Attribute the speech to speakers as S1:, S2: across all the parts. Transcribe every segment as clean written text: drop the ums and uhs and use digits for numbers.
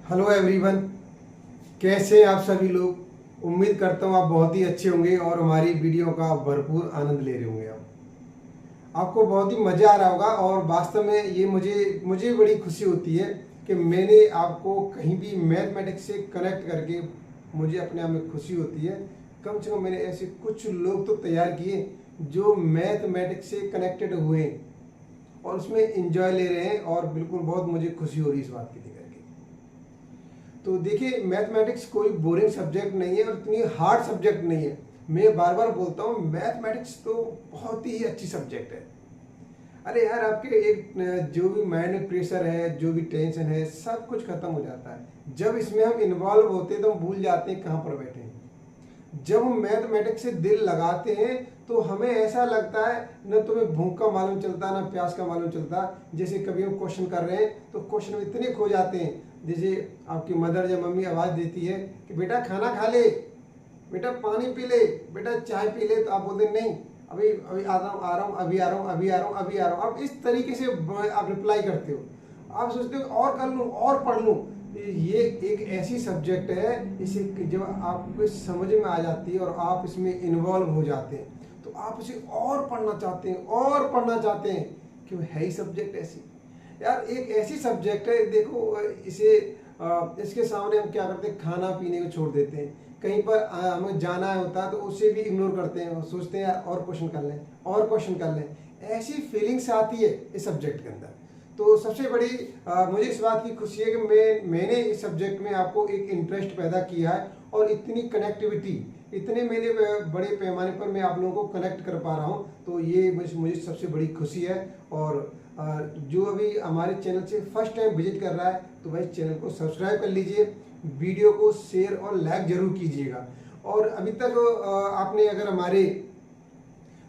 S1: Hello everyone, कैसे हैं आप सभी लोग। उम्मीद करता हूँ आप बहुत ही अच्छे होंगे और हमारी वीडियो का भरपूर आनंद ले रहे होंगे। आपको बहुत ही मज़ा आ रहा होगा और वास्तव में ये मुझे बड़ी खुशी होती है कि मैंने आपको कहीं भी मैथमेटिक्स से कनेक्ट करके मुझे अपने आप में खुशी होती है। कम से कम मैंने ऐसे कुछ लोग तो तैयार किए जो मैथमेटिक्स से कनेक्टेड हुए और उसमें इंजॉय ले रहे हैं और बिल्कुल बहुत मुझे खुशी हो रही है इस बात की लेकर के। तो देखिए, मैथमेटिक्स कोई बोरिंग सब्जेक्ट नहीं है और इतनी हार्ड सब्जेक्ट नहीं है। मैं बार बार बोलता हूँ, मैथमेटिक्स तो बहुत ही अच्छी सब्जेक्ट है। अरे यार, आपके एक जो भी माइंड में प्रेशर है, जो भी टेंशन है, सब कुछ खत्म हो जाता है जब इसमें हम इन्वॉल्व होते हैं। तो हम भूल जाते हैं कहाँ पर बैठे हैं। जब हम मैथमेटिक्स से दिल लगाते हैं तो हमें ऐसा लगता है न तुम्हें भूख का मालूम चलता ना प्यास का मालूम चलता। जैसे कभी हम क्वेश्चन कर रहे हैं तो क्वेश्चन में इतने खो जाते हैं। जैसे आपकी मदर या मम्मी आवाज़ देती है कि बेटा खाना खा ले, बेटा पानी पी ले, बेटा चाय पी ले, तो आप बोलते नहीं, अभी अभी आ रहा हूँ, आ रहा हूँ, अभी आ रहा हूँ, अभी आ रहा हूँ, अभी आ रहा हूँ। अब इस तरीके से आप रिप्लाई करते हो। आप सोचते हो और कर लूँ और पढ़ लूँ। ये एक ऐसी सब्जेक्ट है, इसे जब आपको समझ में आ जाती है और आप इसमें इन्वॉल्व हो जाते हैं तो आप इसे और पढ़ना चाहते हैं और पढ़ना चाहते हैं। क्यों है ही सब्जेक्ट ऐसी। यार एक ऐसी सब्जेक्ट है, देखो इसे इसके सामने हम क्या करते हैं, खाना पीने को छोड़ देते हैं। कहीं पर हमें जाना होता है तो उसे भी इग्नोर करते हैं, सोचते हैं यार और क्वेश्चन कर लें और क्वेश्चन कर लें। ऐसी फीलिंग्स आती है इस सब्जेक्ट के अंदर। तो सबसे बड़ी मुझे इस बात की खुशी है कि मैंने इस सब्जेक्ट में आपको एक इंटरेस्ट पैदा किया है और इतनी कनेक्टिविटी, इतने मेरे बड़े पैमाने पर मैं आप लोगों को कनेक्ट कर पा रहा हूँ। तो ये मुझे सबसे बड़ी खुशी है। और जो अभी हमारे चैनल से फर्स्ट टाइम विजिट कर रहा है तो भाई चैनल को सब्सक्राइब कर लीजिए, वीडियो को शेयर और लाइक जरूर कीजिएगा। और अभी तक आपने अगर हमारे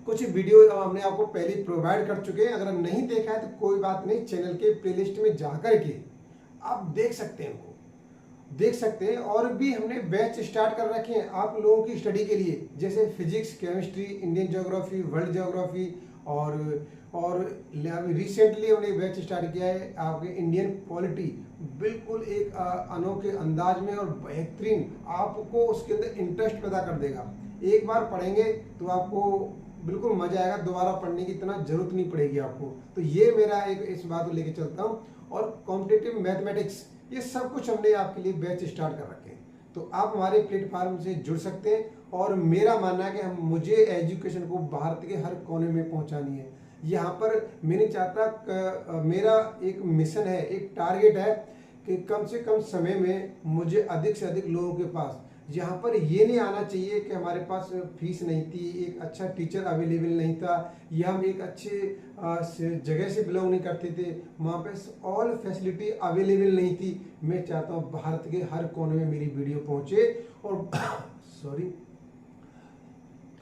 S1: कुछ वीडियो हमने आपको पहले प्रोवाइड कर चुके हैं, अगर नहीं देखा है तो कोई बात नहीं, चैनल के प्लेलिस्ट में जाकर के आप देख सकते हैं, उनको देख सकते हैं। और भी हमने बैच स्टार्ट कर रखे हैं आप लोगों की स्टडी के लिए, जैसे physics, chemistry, Indian geography, world geography और रिसेंटली हमने बैच स्टार्ट किया है आपके इंडियन पॉलिटी। बिल्कुल एक अनोखे अंदाज में और बेहतरीन, आपको उसके अंदर इंटरेस्ट पैदा कर देगा। एक बार पढ़ेंगे तो आपको बिल्कुल मजा आएगा, दोबारा पढ़ने की इतना जरूरत नहीं पड़ेगी आपको। तो ये मेरा एक इस बात को लेके चलता हूँ। और कॉम्पिटिटिव मैथमेटिक्स, ये सब कुछ हमने आपके लिए बैच स्टार्ट कर रखे हैं। तो आप हमारे प्लेटफॉर्म से जुड़ सकते हैं। और मेरा मानना है कि मुझे एजुकेशन को भारत के हर कोने में पहुंचानी है। यहाँ पर मैं नहीं चाहता, मेरा एक मिशन है, एक टारगेट है कि कम से कम समय में मुझे अधिक से अधिक लोगों के पास, यहाँ पर ये नहीं आना चाहिए कि हमारे पास फीस नहीं थी, एक अच्छा टीचर अवेलेबल नहीं था, या हम एक अच्छे जगह से बिलोंग नहीं करते थे, वहाँ पे ऑल फैसिलिटी अवेलेबल नहीं थी। मैं चाहता हूँ भारत के हर कोने में मेरी वीडियो पहुँचे और सॉरी,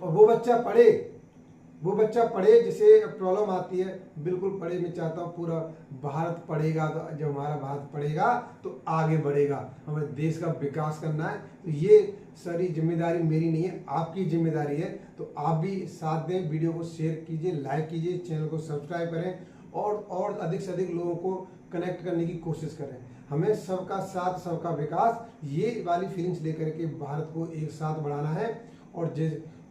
S1: और वो बच्चा पढ़े जिसे प्रॉब्लम आती है, बिल्कुल पढ़े। मैं चाहता हूँ पूरा भारत पढ़ेगा, तो जब हमारा भारत पढ़ेगा तो आगे बढ़ेगा, हमें देश का विकास करना है। तो ये सारी जिम्मेदारी मेरी नहीं है, आपकी जिम्मेदारी है। तो आप भी साथ दें, वीडियो को शेयर कीजिए, लाइक कीजिए, चैनल को सब्सक्राइब करें और अधिक से अधिक लोगों को कनेक्ट करने की कोशिश करें। हमें सबका साथ सबका विकास, ये वाली फीलिंग्स लेकर के भारत को एक साथ बढ़ाना है और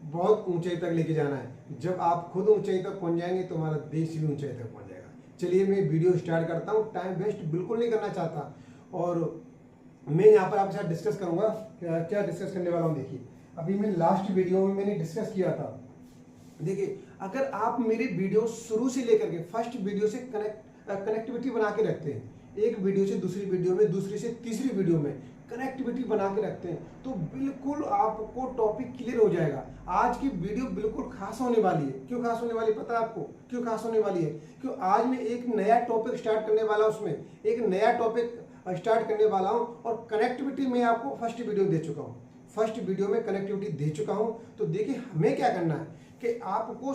S1: बहुत ऊंचाई तक लेके जाना है। जब आप खुद ऊंचाई तक पहुंच जाएंगे तो हमारा देश भी ऊंचाई तक पहुंच जाएगा। चलिए मैं वीडियो स्टार्ट करता हूं, टाइम वेस्ट बिल्कुल नहीं करना चाहता। और मैं यहाँ पर आपके साथ डिस्कस करूंगा, क्या डिस्कस करने वाला हूँ। देखिए, अभी मैं लास्ट वीडियो में मैंने डिस्कस किया था। देखिए, अगर आप मेरे वीडियो शुरू से लेकर के फर्स्ट वीडियो से कनेक्टिविटी बना के रखते हैं, एक वीडियो से दूसरी वीडियो में, दूसरी से तीसरी वीडियो में कनेक्टिविटी बना के रखते हैं, तो बिल्कुल आपको टॉपिक क्लियर हो जाएगा। आज की वीडियो बिल्कुल खास होने वाली है। क्यों खास होने वाली पता है आपको? क्यों खास होने वाली है? क्यों आज मैं एक नया टॉपिक स्टार्ट करने वाला हूं, उसमें एक नया टॉपिक स्टार्ट करने वाला हूं। और कनेक्टिविटी में आपको फर्स्ट वीडियो दे चुका हूं, फर्स्ट वीडियो में कनेक्टिविटी दे चुका हूं। तो देखिए, हमें क्या करना है कि आपको,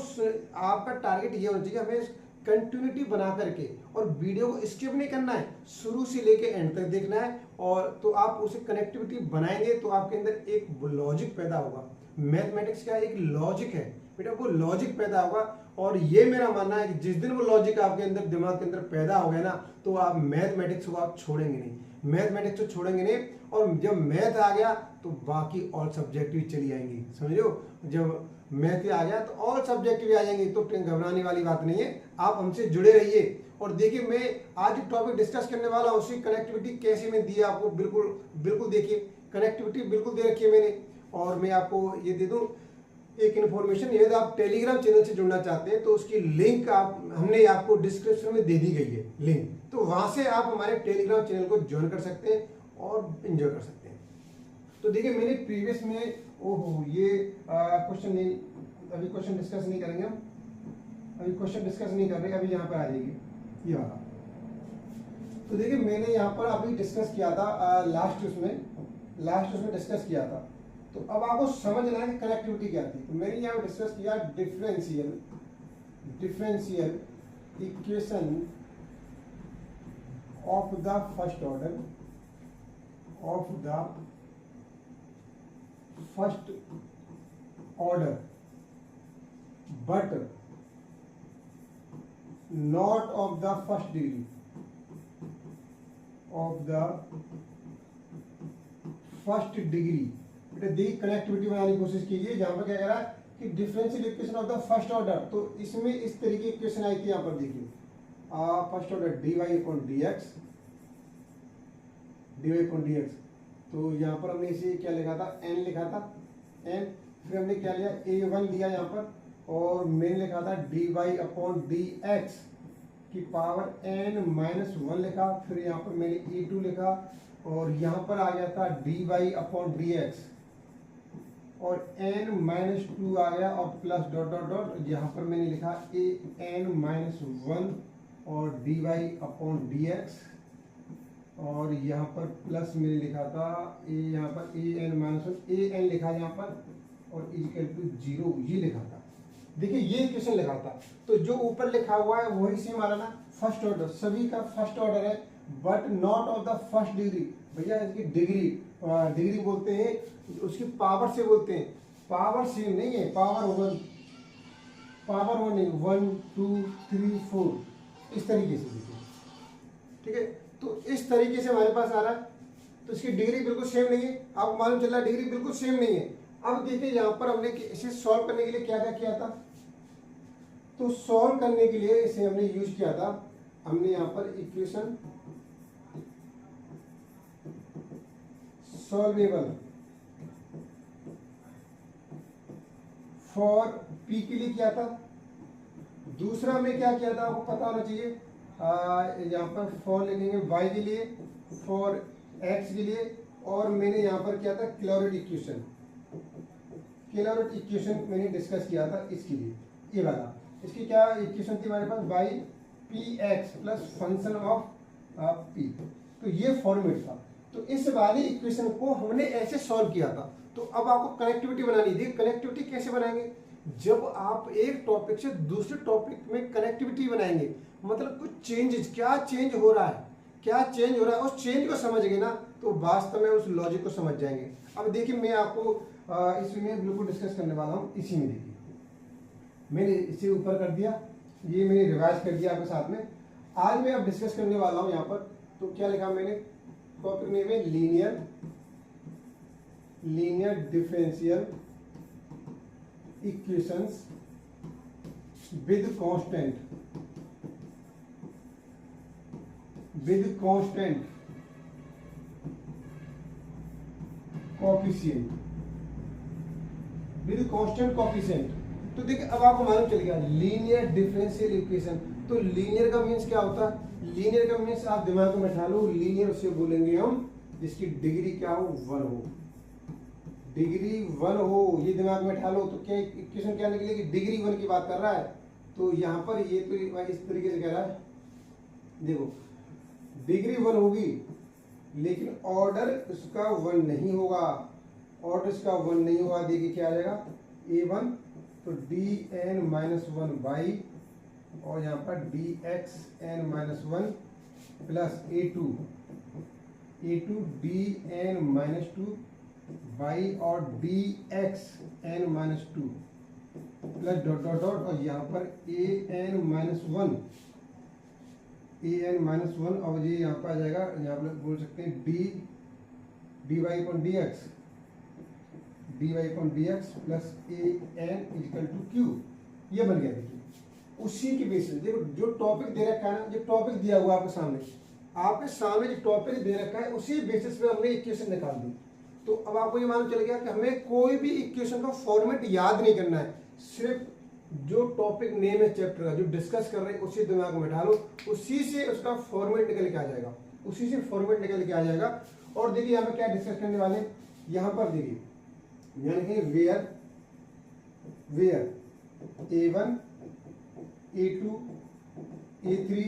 S1: आपका टारगेट ये होना चाहिए, हमें कंटिन्यूटी बना करके और वीडियो को स्किप नहीं करना है, शुरू से लेके एंड तक देखना है। और तो आप उसे कनेक्टिविटी बनाएंगे तो आपके अंदर एक लॉजिक पैदा होगा। मैथमेटिक्स का एक लॉजिक है, बेटा वो लॉजिक पैदा होगा। और ये मेरा मानना है कि जिस दिन वो लॉजिक आपके अंदर दिमाग के अंदर पैदा हो गया ना, तो आप मैथमेटिक्स को आप छोड़ेंगे नहीं, मैथमेटिक्स को छोड़ेंगे नहीं। और जब मैथ आ गया तो बाकी ऑल सब्जेक्ट भी चली आएंगी, समझो। जब मैथ आ गया तो ऑल सब्जेक्ट भी आ जाएंगे, तो घबराने वाली बात नहीं है। आप हमसे जुड़े रहिए। और देखिए मैं आज जो टॉपिक डिस्कस करने वाला हूँ, उसकी कनेक्टिविटी कैसे मैं दी आपको, बिल्कुल बिल्कुल देखिए कनेक्टिविटी बिल्कुल दे रखी है मैंने। और मैं आपको ये दे दूं एक इन्फॉर्मेशन, यदि आप टेलीग्राम चैनल से जुड़ना चाहते हैं तो उसकी लिंक हमने आपको डिस्क्रिप्शन में दे दी गई है लिंक, तो वहां से आप हमारे टेलीग्राम चैनल को ज्वाइन कर सकते हैं और एंजॉय कर सकते हैं। तो देखिए मैंने प्रीवियस में ओहो ये क्वेश्चन नहीं, अभी क्वेश्चन डिस्कस नहीं करेंगे हम, अभी क्वेश्चन डिस्कस नहीं कर रहे, अभी यहाँ पर आ जाएगी ये वाला। तो देखिए मैंने यहाँ पर अभी डिस्कस किया था लास्ट उसमें डिस्कस किया था। तो अब आपको समझना है कि कनेक्टिविटी क्या थी। तो मैंने यहाँ डिस्कस किया differential equation of the first order but not of the first degree बेटा देखिए कनेक्टिविटी बनाने की कोशिश कीजिए। जहां पर क्या कह रहा है कि differential equation of the first order, तो इसमें इस तरीके की इक्वेशन आई थी। यहाँ पर देखिए first order dy upon dx, तो यहाँ पर हमने इसे क्या लिखा था, n लिखा था, n। फिर हमने क्या लिया, a1 लिया यहाँ पर, और मैंने लिखा था dy अपॉन dx की पावर n-1 लिखा। फिर यहाँ पर मैंने a2 लिखा, और यहाँ पर आ गया था dy अपॉन dx, और n-2 आ गया, और प्लस डॉट डॉट डॉट, यहाँ पर मैंने लिखा an-1 और dy अपॉन dx, और यहाँ पर प्लस मैंने लिखा था यहाँ पर an लिखा यहाँ पर, और इक्वल टू 0 ये लिखा था। देखिए ये इक्वेशन लिखा था, तो जो ऊपर लिखा हुआ है वही सेम आ रहा ना, फर्स्ट ऑर्डर, सभी का फर्स्ट ऑर्डर है, but not of the first degree. भैया इसकी डिग्री बोलते हैं, उसकी पावर से बोलते हैं, पावर सेम नहीं है, पावर वन नहीं, 1 2 3 4 इस तरीके से देखिए, ठीक है। तो इस तरीके से हमारे पास आ रहा है, तो इसकी डिग्री बिल्कुल सेम नहीं है, आपको मालूम चल रहा है डिग्री बिल्कुल सेम नहीं है। अब देखिए यहाँ पर हमने इसे सॉल्व करने के लिए क्या क्या किया था। तो सॉल्व करने के लिए इसे हमने यूज किया था, हमने यहाँ पर इक्वेशन सॉल्वेबल फॉर p के लिए किया था। दूसरा हमने क्या किया था आपको पता होना चाहिए, यहाँ पर फॉर ले लेंगे y के लिए, फॉर x के लिए, और मैंने यहाँ पर किया था क्लोरेट इक्वेशन मैंने डिस्कस किया था इसके लिए, ये वाला। इसकी क्या इक्वेशन थी हमारे पास, y px plus function of p, तो ये फॉर्मेट था। तो इस वाली इक्वेशन को हमने ऐसे सॉल्व किया था। तो अब आपको कनेक्टिविटी बनानी थी। कनेक्टिविटी कैसे बनाएंगे, जब आप एक टॉपिक से दूसरे टॉपिक में कनेक्टिविटी बनाएंगे, मतलब कुछ चेंजेस, क्या चेंज हो रहा है, उस चेंज को समझ गए ना, तो वास्तव में उस लॉजिक को समझ जाएंगे। अब देखिए मैं आपको इसमें बिल्कुल डिस्कस करने वाला हूँ, इसी में देखिए मैंने इसे ऊपर कर दिया, ये मैंने रिवाइज कर दिया आपके साथ में। आज मैं अब डिस्कस करने वाला हूँ यहाँ पर, तो क्या लिखा मैंने टॉपिक नेम है linear differential equations with constant coefficient. तो देखिए अब आपको मालूम चल गया लीनियर डिफरेंशियल इक्वेशन। तो लीनियर का मीन्स क्या होता है, लीनियर का मीन्स आप दिमाग में बैठा लो, लीनियर उसे बोलेंगे हम जिसकी डिग्री क्या हो, 1 हो, डिग्री 1 हो, ये दिमाग में बैठा लो। तो क्या इक्वेशन क्या निकलेगी, डिग्री 1 की बात कर रहा है। तो यहाँ पर ये तो इस तरीके से कह रहा है, देखो डिग्री 1 होगी, लेकिन ऑर्डर उसका 1 नहीं होगा, देखिए क्या आ जाएगा, a1 तो dn-1 और यहाँ पर dxn-1 प्लस a2 dn-2 और dxn-2 plus dot dot dot और यहाँ पर an माइनस वन, और ये यहाँ पर आ जाएगा, यहाँ पर बोल सकते हैं dy upon dx plus an equal to Q. ये बन गया। देखिए उसी के बेसिस, देखो जो टॉपिक दे रखा है ना, जो टॉपिक दिया हुआ आपके सामने जो टॉपिक दे रखा है उसी बेसिस पे हमने इक्वेशन निकाल दी। तो अब आपको ये मालूम चल गया कि हमें कोई भी इक्वेशन का फॉर्मेट याद नहीं करना है, सिर्फ जो टॉपिक नेम है चैप्टर का, जो डिस्कस कर रहे हैं उसी दिमाग में बैठा लो, उसी से उसका फॉर्मेट निकल के आ जाएगा, और देखिए यहाँ पे क्या डिस्कस करने वाले हैं, यहाँ पर देखिए यानी वेयर A1 A2 A3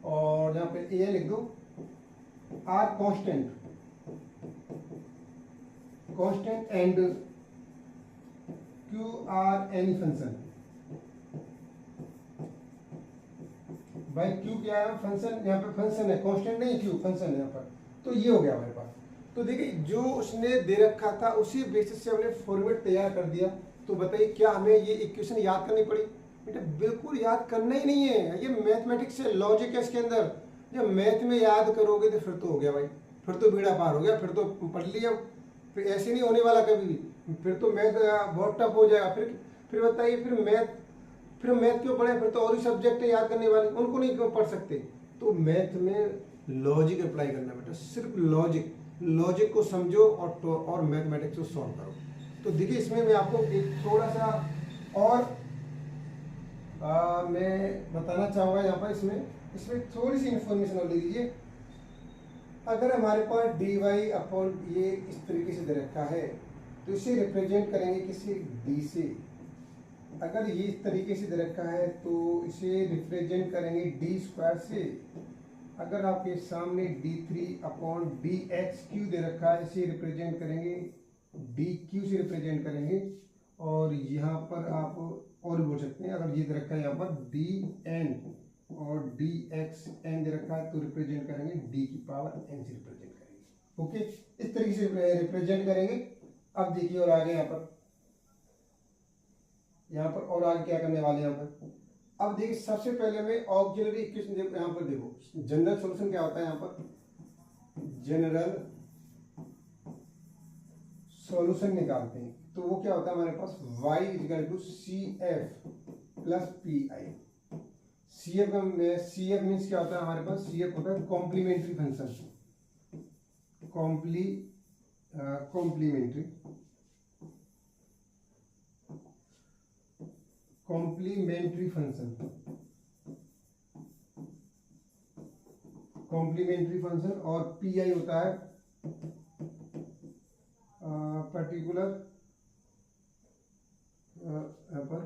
S1: और यहाँ पे A लिख दो, are constant and Q are any function. भाई क्यू क्या है? फंक्शन, यहाँ पे फंक्शन है, कांस्टेंट नहीं, क्यू फंक्शन है यहाँ पर। तो ये हो गया हमारे पास। तो देखिए जो उसने दे रखा था उसी बेसिस से हमने फॉर्मेट तैयार कर दिया। तो बताइए क्या हमें ये इक्वेशन याद करनी पड़ी? बेटा बिल्कुल याद करना ही नहीं है, ये मैथमेटिक्स है, लॉजिक है इसके अंदर। जब मैथ में याद करोगे तो फिर तो हो गया भाई, फिर तो बेड़ा पार हो गया, फिर तो पढ़ लिया, फिर ऐसे नहीं होने वाला कभी भी, फिर तो मैथ बहुत टफ हो जाएगा। फिर बताइए फिर मैथ क्यों पढ़े? फिर तो और ही सब्जेक्ट है याद करने वाले, उनको नहीं क्यों पढ़ सकते? तो मैथ में लॉजिक अप्लाई करना बेटा, सिर्फ लॉजिक को समझो और मैथमेटिक्स को सॉल्व करो। तो देखिए इसमें मैं आपको एक थोड़ा सा और मैं बताना चाहूँगा यहाँ पर, इसमें थोड़ी सी इंफॉर्मेशन और ले लीजिए। अगर हमारे पास dy अपॉन ये इस तरीके से दे रखा है तो इसे रिप्रेजेंट करेंगे किसी d से। अगर ये इस तरीके से दे रखा है तो इसे रिप्रेजेंट करेंगे d स्क्वायर से। अगर आपके सामने d3 अपॉन dx दे रखा है, इसे रिप्रेजेंट करेंगे dq से रिप्रेजेंट करेंगे। और यहाँ पर आप और भी बोल सकते हैं, अगर ये दे रखा है यहाँ पर dn और dxn दे रखा है तो रिप्रेजेंट करेंगे d की पावर n से रिप्रेजेंट करेंगे। ओके, इस तरीके से रिप्रेजेंट करेंगे। अब देखिए और आगे यहाँ पर और आगे क्या करने वाले हैं यहाँ पर। अब देखिए सबसे पहले में ऑक्सिलरी इक्वेशन, यहाँ पर देखो जनरल सॉल्यूशन क्या होता है, यहाँ पर जनरल सॉल्यूशन निकालते हैं तो वो क्या होता है हमारे पास y equal to CF plus PI। CF means क्या होता है हमारे पास? CF होता है कॉम्प्लीमेंट्री फंक्शन, कॉम्प्लीमेंट्री फंक्शन। और PI होता है पर्टिकुलर यहाँ पर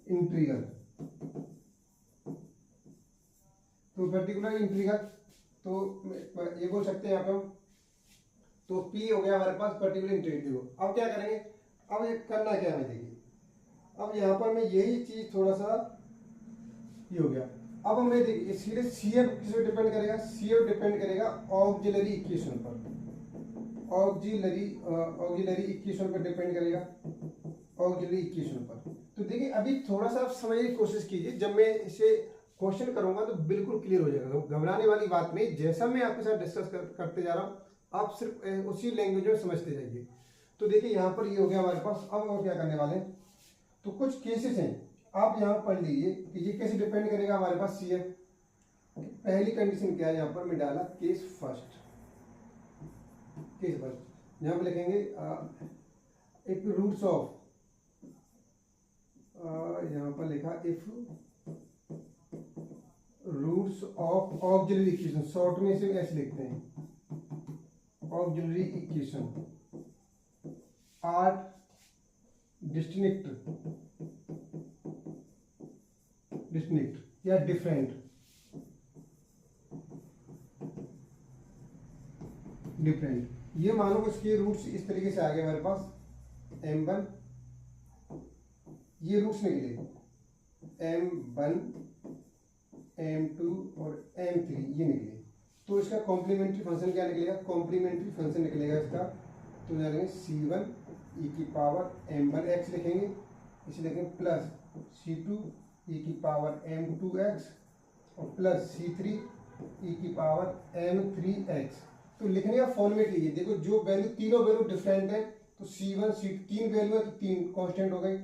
S1: इंटीग्रल। तो पर्टिकुलर इंटीग्रल तो ये बोल सकते हैं यहाँ पे हम। तो P हो गया हमारे पास पर्टिकुलर इंटीग्रल। अब क्या करेंगे, अब ये करना क्या है देखिए, अब यहाँ पर मैं यही चीज थोड़ा सा ये हो गया। अब हमें देखिए सीधे CF किस पे डिपेंड करेगा? CF डिपेंड करेगा ऑक्सिलरी इक्वेशन पर, ऑक्सिलरी इक्वेशन पर डिपेंड करेगा, ऑक्सिलरी इक्वेशन पर। तो देखिए अभी थोड़ा सा आप समझने की कोशिश कीजिए, जब मैं इसे क्वेश्चन करूंगा तो बिल्कुल क्लियर हो जाएगा, घबराने वाली बात नहीं। जैसा मैं आपके साथ डिस्कस करते जा रहा हूँ आप सिर्फ उसी लैंग्वेज में समझते जाइए। तो देखिए यहाँ पर ये हो गया हमारे पास। अब और क्या करने वाले हैं, तो कुछ केसेस हैं, आप यहाँ पढ़ लीजिए कि ये कैसे डिपेंड करेगा हमारे पास CF। पहली कंडीशन क्या है, यहाँ पर मैं डाला केस फर्स्ट, यहाँ पर लिखेंगे इफ रूट्स ऑफ, यहाँ पर लिखा if roots of auxiliary equation, short में इसे ऐसे लिखते हैं, ऑक्सिलरी इक्वेशन आर डिस्टिंक्ट या डिफरेंट, ये मानो कि इसके रूट्स इस तरीके से आ गए हमारे पास m1, ये रूट्स निकले m1 m2 और m3 ये निकले। तो इसका कॉम्प्लीमेंट्री फंक्शन क्या निकलेगा? कॉम्प्लीमेंट्री फंक्शन निकलेगा इसका, तो जानेंगे C1 ई की पावर m1x लिखेंगे, इसे लिखेंगे प्लस C2 ई की पावर m2x और प्लस C3 ई की पावर m3x। तो लिखने का फॉर्मेट लीजिए, देखो जो वैल्यू तीनों वैल्यू डिफरेंट है तो C1 C2 तीन वैल्यू है तो तीन कांस्टेंट हो गई।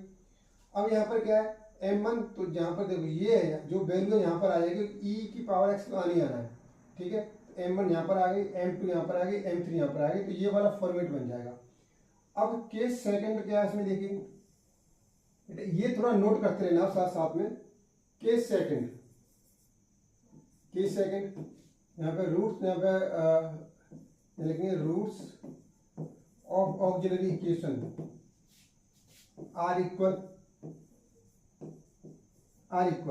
S1: अब यहाँ पर क्या है m1, तो यहाँ पर देखो ये है जो वैल्यू यहाँ पर आ जाएगी e की पावर x तो आनी आना है, ठीक है। तो m1 यहाँ पर आ गई, m2 यहाँ पर आ गई, m3 यहाँ पर आ गई, तो ये वाला फॉर्मेट बन जाएगा। अब केस सेकंड क्या है इसमें देखिए, ये थोड़ा नोट करते रहना आप साथ साथ में। केस सेकंड यहाँ पे रूट्स, यहाँ पे लिखेंगे roots of auxiliary equation are equal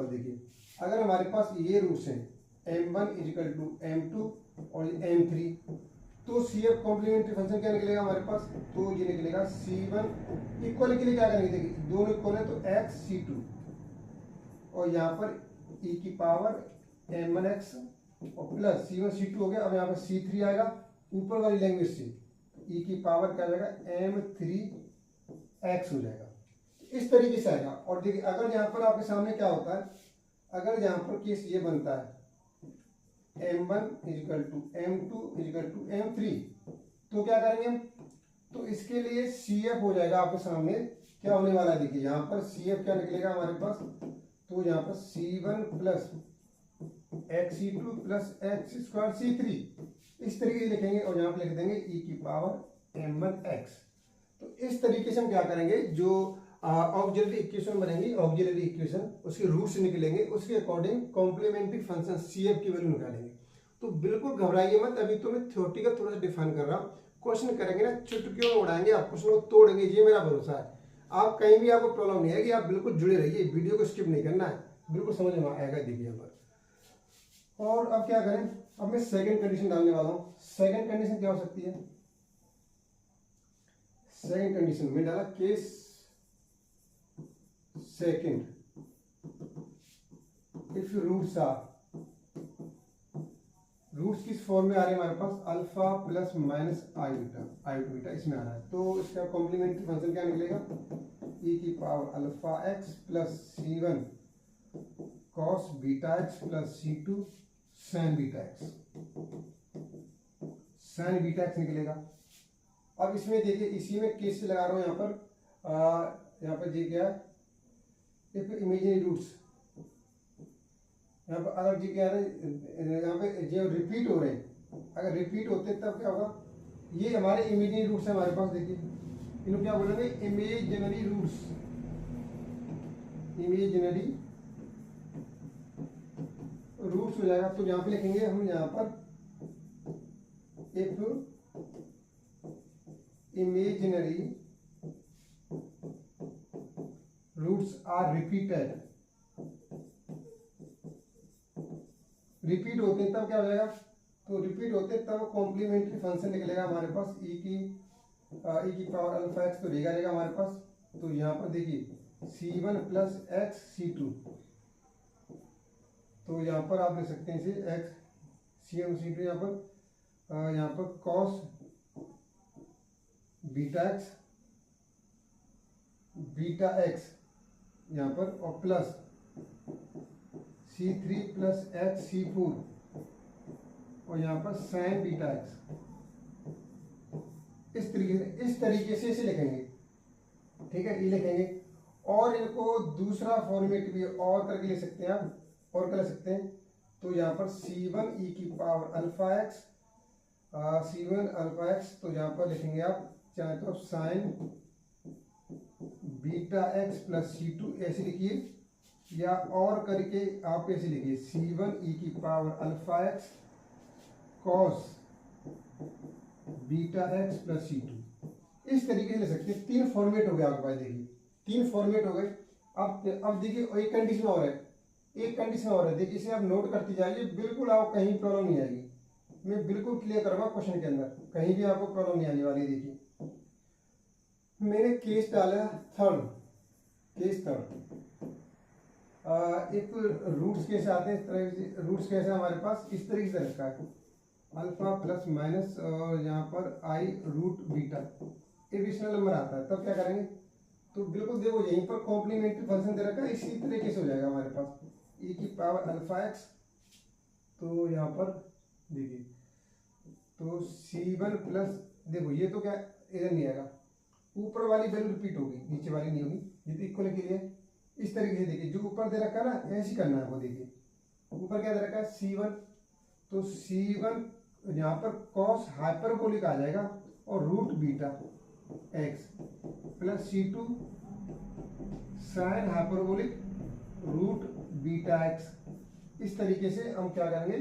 S1: देखिए, अगर हमारे पास ये रूट्स हैं m1 इजिकल टू m2 और m3, तो CF कॉम्प्लीमेंट्री फंक्शन क्या निकलेगा हमारे पास, तो ये निकलेगा C1 इक्वल के लिए क्या करेंगे देखिए, दोनों इक्वल है तो x C2 और यहाँ पर e की पावर m1x और प्लस C1 C2 हो गया। अब यहाँ पर C3 आएगा ऊपर वाली लैंग्वेज से, e की पावर क्या हो जाएगा m3x हो जाएगा। इस तरीके से आएगा। और देखिए अगर यहाँ पर आपके सामने क्या होता है, अगर यहाँ पर केस ये बनता है m1 is equal to m2 is equal to m3, तो क्या करेंगे हम, तो इसके लिए CF हो जाएगा आपके सामने क्या होने वाला है, देखिए यहाँ पर CF क्या निकलेगा हमारे पास, तो यहाँ पर C1 plus XC2 plus x square C3 इस तरीके से लिखेंगे और यहाँ पर लिख देंगे e की पावर m1x। तो इस तरीके से हम क्या करेंगे, जो ऑक्सिलरी इक्वेशन बनेंगी, ऑक्सिलरी इक्वेशन उसके रूट्स निकलेंगे, उसके अकॉर्डिंग कॉम्प्लीमेंट्री फंक्शन CF की वैल्यू निकालेंगे। तो बिल्कुल घबराइए मत, अभी तो मैं थ्योरेटिकल थोड़ा सा डिफाइन कर रहा हूँ। क्वेश्चन करेंगे ना चुटकियों में उड़ाएंगे, आप क्वेश्चन को तोड़ेंगे, ये मेरा भरोसा है। आप कहीं भी आपको प्रॉब्लम नहीं है कि आप बिल्कुल जुड़े रहिए, वीडियो को स्किप नहीं करना है, बिल्कुल समझ में आएगा देखिए पर। और अब क्या करें, अब मैं सेकंड कंडीशन डालने वाला हूँ। सेकंड कंडीशन क्या हो सकती है, सेकंड कंडीशन में डाला केस सेकंड, इफ रूट्स किस फॉर्म में आ रहे हैं हमारे पास, alpha plus minus i two beta इसमें आ रहा है, तो इसका कॉम्प्लीमेंट्री फंक्शन क्या निकलेगा, e की power alpha x plus C1 cos beta x plus C2 sign beta x निकलेगा। अब इसमें देखिए इसी में केस से लगा रहा हूं यहाँ पर जी क्या है, इमेजिनरी रूट्स, यहाँ पर अगर जी क्या है, यहाँ पे जो रिपीट हो रहे हैं, अगर रिपीट होते तब क्या होगा, ये हमारे इमेजिनरी रूट्स है हमारे पास, देखिए इनको क्या बोलेंगे, इमेजिनरी रूट्स, इमेजिनरी रूट्स हो जाएगा। तो यहाँ पे लिखेंगे हम, यहाँ पर if imaginary roots are repeated, repeat होते हैं तब क्या हो जाएगा, तो रिपीट होते हैं तब कॉम्प्लीमेंट्री फंक्शन निकलेगा हमारे पास, e की पावर अल्फा x तो रहेगा हमारे पास। तो यहाँ पर देखिए C1 प्लस x C2, तो यहाँ पर आप लिख सकते हैं इसे x C1 C2, यहाँ पर cos बीटा x यहाँ पर, और plus C3 plus x C4 और यहाँ पर साइन बीटा x, इस तरीके से इसे लिखेंगे, ठीक है, ये लिखेंगे। और इनको दूसरा फॉर्मेट भी और करके लिख सकते हैं आप, और कर सकते हैं, तो यहाँ पर C1 e की power alpha x, C1 alpha x, तो यहाँ पर लिखेंगे आप चाहे तो sign beta x plus C2 ऐसे लिखिए, या और करके आप ऐसे लिखिए C1 e की power alpha x cos beta x plus C2, इस तरीके से ले सकते हैं। तीन फॉर्मेट हो गए आपके पास, देखिए तीन फॉर्मेट हो गए। अब देखिए एक कंडीशन और है, देखिए इसे आप नोट करते जाइए, बिल्कुल आप कहीं प्रॉब्लम नहीं आएगी, मैं बिल्कुल क्लियर करूंगा क्वेश्चन के अंदर, कहीं भी आपको प्रॉब्लम नहीं आने वाली। देखिए मैंने केस डाला थर्ड, एक रूट्स कैसे आते हैं, इस तरह से रूट्स कैसे हमारे पास इस तरीके से रखा है, अल्फा प्लस माइनस और यहाँ पर आई रूट बीटा, इरेशनल नंबर आता है तब क्या करेंगे, तो बिल्कुल देखो यहीं पर कॉम्प्लीमेंट्री फंक्शन दे रखा है, इसी तरीके से हो जाएगा हमारे पास e की पावर अल्फा एक्स। तो यहाँ पर देखिए तो c1 प्लस, देखो ये तो क्या इधर नहीं आएगा, ऊपर वाली वैल्यू रिपीट होगी नीचे वाली नहीं होगी, ये तो इक्वल के लिए इस तरीके से देखिए जो ऊपर दे रखा है ना ऐसे ही करना है। वो देखिए ऊपर क्या दे रखा है c1, तो c1 यहाँ पर कॉस हाइपरबोलिक आ जाएगा और root beta x plus c2 sine hyperbolic root beta x. इस तरीके से हम क्या करेंगे,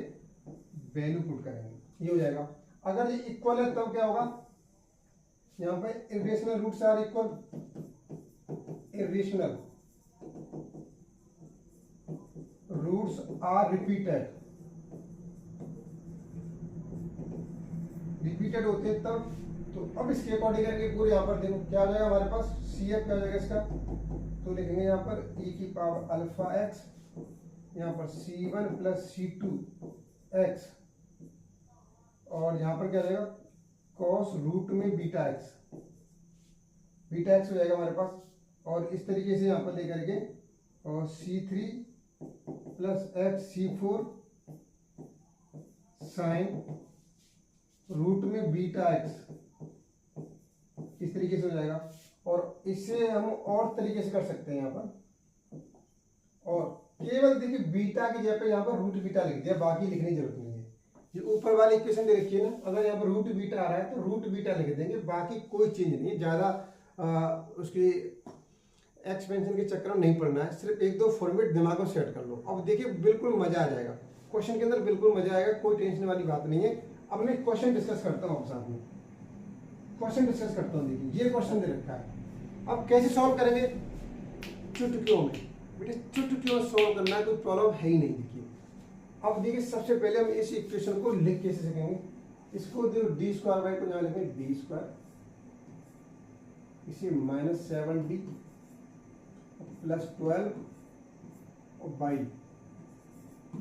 S1: वैल्यू पुट करेंगे, ये हो जाएगा। अगर ये इक्वल है तब क्या होगा, यहाँ पे irrational roots are equal, irrational roots are repeated, repeated होते हैं तब। तो अब इसके अकॉर्डिंग करेंगे पूरे, यहाँ पर देखो क्या आ जाएगा हमारे पास, सी एफ क्या हो जाएगा इसका, तो लिखेंगे यहाँ पर e की पावर अल्फा एक्स, यहाँ पर c1 प्लस c2 एक्स, और यहाँ पर क्या जाएगा कॉस रूट में बीटा एक्स, बीटा एक्स हो जाएगा हमारे पास। और इस तरीके से यहाँ पर लेकर के और c3 plus x c4 sine root में बीटा एक्स, इस तरीके से हो जाएगा। और इससे हम और तरीके से कर सकते हैं यहाँ पर, और केवल देखिए बीटा की जगह पे यहाँ पर रूट बीटा लिख दिया, बाकी लिखने की जरूरत नहीं है। ये ऊपर वाली इक्वेशन दे रखी है ना, अगर यहाँ पर रूट बीटा आ रहा है तो रूट बीटा लिख देंगे, बाकी कोई चेंज नहीं है, ज्यादा उसकी एक्सपेंशन के चक्कर में नहीं पड़ना है, सिर्फ एक दो फॉर्मेट दिमाग में सेट कर लो। अब देखिए बिल्कुल मजा आ जाएगा क्वेश्चन के अंदर, बिल्कुल मजा आएगा, कोई टेंशन वाली बात नहीं है। अब मैं क्वेश्चन डिस्कस करता हूँ आपके साथ में, क्वेश्चन डिस्कस करता हूँ। देखिए ये क्वेश्चन दे रखा है, अब कैसे सॉल्व करेंगे, चुटकियों में, बेटे चुटकियों सॉल्व करना है, कोई प्रॉब्लम है ही नहीं। देखिए अब देखिए सबसे पहले हम इस इक्वेशन को लिख कैसे सकेंगे, इसको देखो डी स्क्वायर बाई को यहाँ लिखेंगे डी स्क्वायर, इसे माइनस 7d प्लस 12 और बाई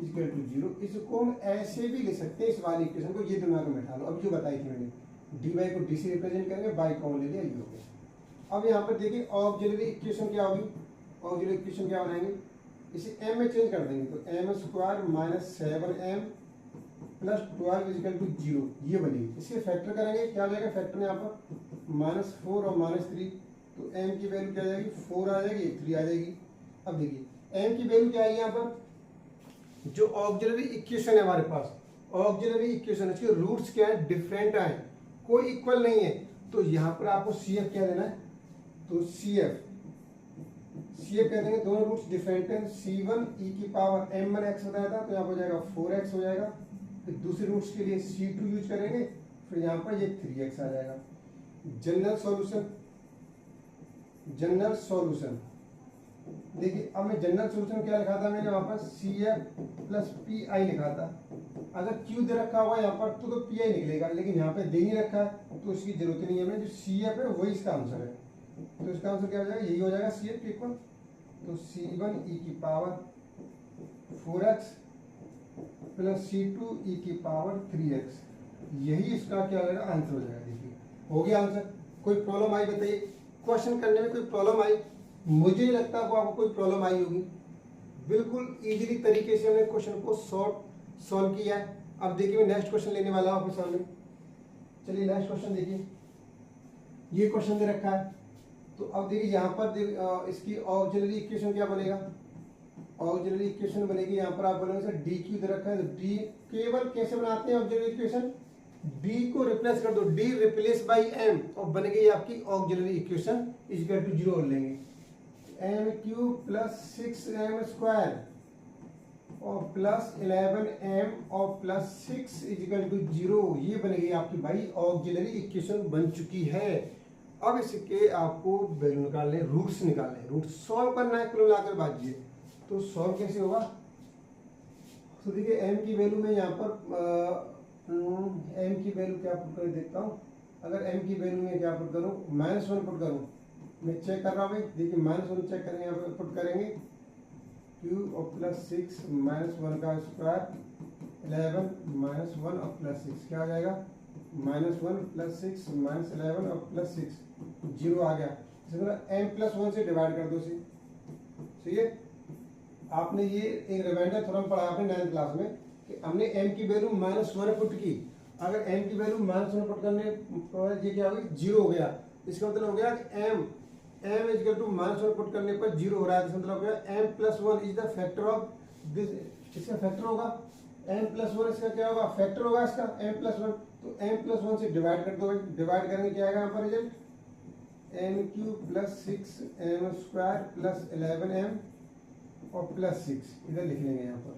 S1: इक्वल टू 0। इसको हम ऐसे भी लिख सकते हैं इस वाली इक्वेशन को, ये दिमाग में बैठा लो, अभी जो बताई थी मैंने, डी वाई को डी से रिप्रेजेंट करेंगे, बाई कॉमन ले लिया, ये हो गया। अब यहाँ पर देखिए ऑक्सिलरी इक्वेशन क्या होगी, ऑक्सिलरी इक्वेशन क्या बनाएंगे, इसे m में चेंज कर देंगे, तो m square minus 7m plus 12 equal to 0, ये बनेगी। इसके फैक्टर करेंगे, क्या आ जाएगा फैक्टर में यहाँ पर -4 और -3, तो m की वैल्यू क्या आ जाएगी 4 आ जाएगी, 3 आ जाएगी। अब देखिए m की वैल्यू क्या आएगी यहाँ पर, जो ऑक्सिलरी इक्वेशन है हमारे पास, ऑक्सिलरी इक्वेशन इसके रूट्स क्या है, डिफरेंट आए, कोई इक्वल नहीं है, तो यहाँ पर आपको सी एफ क्या देना है, तो सी एफ कह देंगे, दोनों रूट्स डिफरेंट है। c1 e की पावर m1 x बताया था, तो यहाँ पर हो जाएगा 4x हो जाएगा। फिर दूसरे रूट्स के लिए c2 यूज करेंगे, फिर यहाँ पर ये 3x आ जाएगा। जनरल सॉल्यूशन, जनरल सॉल्यूशन देखिए, अब मैं जनरल सॉल्यूशन क्या लिखा था मैंने, वहां पर CF प्लस PI लिखा था। अगर Q दे रखा हुआ यहाँ पर तो PI निकलेगा, लेकिन यहाँ पे दे नहीं रखा है तो इसकी जरूरत नहीं है हमें, जो CF है वही इसका आंसर है। तो इसका आंसर क्या हो जाएगा, यही हो जाएगा CF के इक्वल, तो C1 e की power 4x plus C2 e की पावर 3x, यही इसका क्या हो जाएगा आंसर हो जाएगा। देखिए हो गया आंसर। कोई प्रॉब्लम आई बताइए, क्वेश्चन करने में कोई प्रॉब्लम आई, मुझे नहीं लगता आपको कोई प्रॉब्लम आई होगी। बिल्कुल इजीली तरीके से हमने क्वेश्चन को सॉल्व किया है। अब देखिए मैं नेक्स्ट क्वेश्चन लेने वाला हूँ आपके सामने। चलिए नेक्स्ट क्वेश्चन देखिए, ये क्वेश्चन दे रखा है, तो अब देखिए यहाँ पर इसकी ऑक्सिलरी इक्वेशन क्या बनेगा, ऑक्सिलरी इक्वेशन बनेगी यहाँ पर आप बोलेंगे सर डी क्यू दे रखा है, तो डी केवल कैसे बनाते हैं ऑक्सिलरी इक्वेशन, डी को रिप्लेस कर दो, डी रिप्लेस बाई एम, और बन गई आपकी ऑक्सिलरी इक्वेशन इक्वल टू 0 लेंगे, m cube plus 6m square और प्लस 11m और प्लस 6 इक्वल टू 0, ये बनेगी आपकी भाई ऑक्सिलरी इक्वेशन बन चुकी है। अब इसके आपको वैल्यू निकालने, रूट्स निकालने, रूट सॉल्व करना है, कुल मिलाकर बाजिए। तो सॉल्व कैसे होगा, तो देखिए m की वैल्यू में यहाँ पर m की वैल्यू क्या पुट कर देखता हूँ। अगर m की वैल्यू में क्या पुट करूँ, -1 पुट करूँ, मैं चेक कर रहा हूँ भाई, देखिए -1 चेक करेंगे, यहाँ पर पुट करेंगे q और प्लस 6 -1 का स्क्वायर 11 -1 और प्लस 6 क्या आ जाएगा -1 + 6 -11 और +6 0 आ गया। इसी तरह m+1 से डिवाइड कर दो इसे। ठीक है, आपने ये एक रिमाइंडर थ्योरम पढ़ा आपने 9th क्लास में कि हमने m की वैल्यू -1 पुट की। अगर m की वैल्यू -1 पुट करने पर ये क्या होगी, 0 हो गया। इसका मतलब हो गया कि m इक्वल टू -1 पुट करने पर 0 हो रहा है। इसका मतलब हो गया m+1 is the factor of this. इसका फैक्टर होगा m+1, इसका क्या होगा, फैक्टर होगा इसका m+1। तो m+1 से डिवाइड कर दो। डिवाइड करेंगे क्या आएगा यहाँ पर रिजल्ट, m³ + 6m² + 11m और +6 इधर लिख लेंगे यहाँ पर।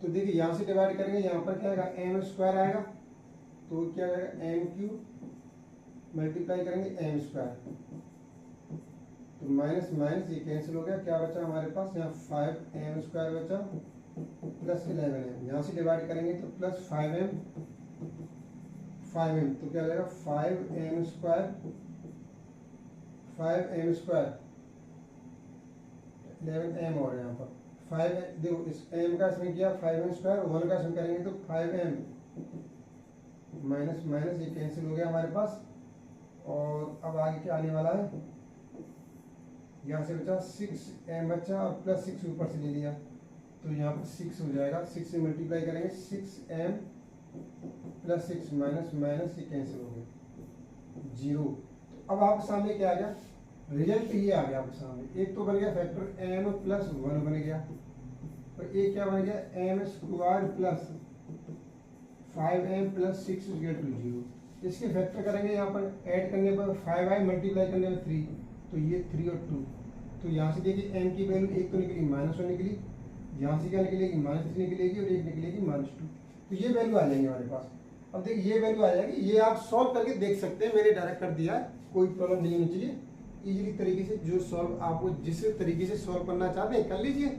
S1: तो देखिए यहाँ से डिवाइड करेंगे, यहाँ पर क्या आएगा, m² आएगा। तो क्या आएगा, m³ मल्टीप्लाई करेंगे m²। तो माइनस माइनस ये कैंसिल हो गया, क्या बचा हमारे पास यहाँ 5m² बचा + 11m। यहाँ से डिवाइड करेंगे तो +5m 5m, तो क्या हो जाएगा 5m² 11m और यहाँ पर 5 देखो, इस m का इसमें किया 5m², 1 का इसमें करेंगे तो 5m माइनस माइनस ये कैंसिल हो गया हमारे पास। और अब आगे क्या आने वाला है, यहाँ से बचा 6m बचा और +6 ऊपर से ले लिया, तो यहाँ पर 6 हो जाएगा। 6 से मल्टीप्लाई करेंगे 6m + 6 माइनस माइनस ये कैंसिल हो गया 0। तो अब आपके सामने क्या आ गया, रिजल्ट ये आ गया आपके सामने। एक तो बन गया फैक्टर m+1 बन गया, और एक क्या बन गया, m² + 5m + 6 = 0। इसके फैक्टर करेंगे, यहाँ पर ऐड करने पर 5i मल्टीप्लाई करने पर 3, तो ये 3 और 2। तो यहाँ से देखिए m की वैल्यू एक तो निकली -1 निकली, यहाँ से क्या निकलेगी, -3 निकलेगी और एक निकलेगी -2। तो ये वैल्यू आ जाएंगे हमारे पास। अब देखिए ये वैल्यू आ जाएगी, ये आप सॉल्व करके देख सकते हैं, मैंने डायरेक्ट कर दिया है, कोई प्रॉब्लम नहीं होनी चाहिए। इजीली तरीके से जो सॉल्व आपको जिस तरीके से सॉल्व करना चाहते हैं कर लीजिए।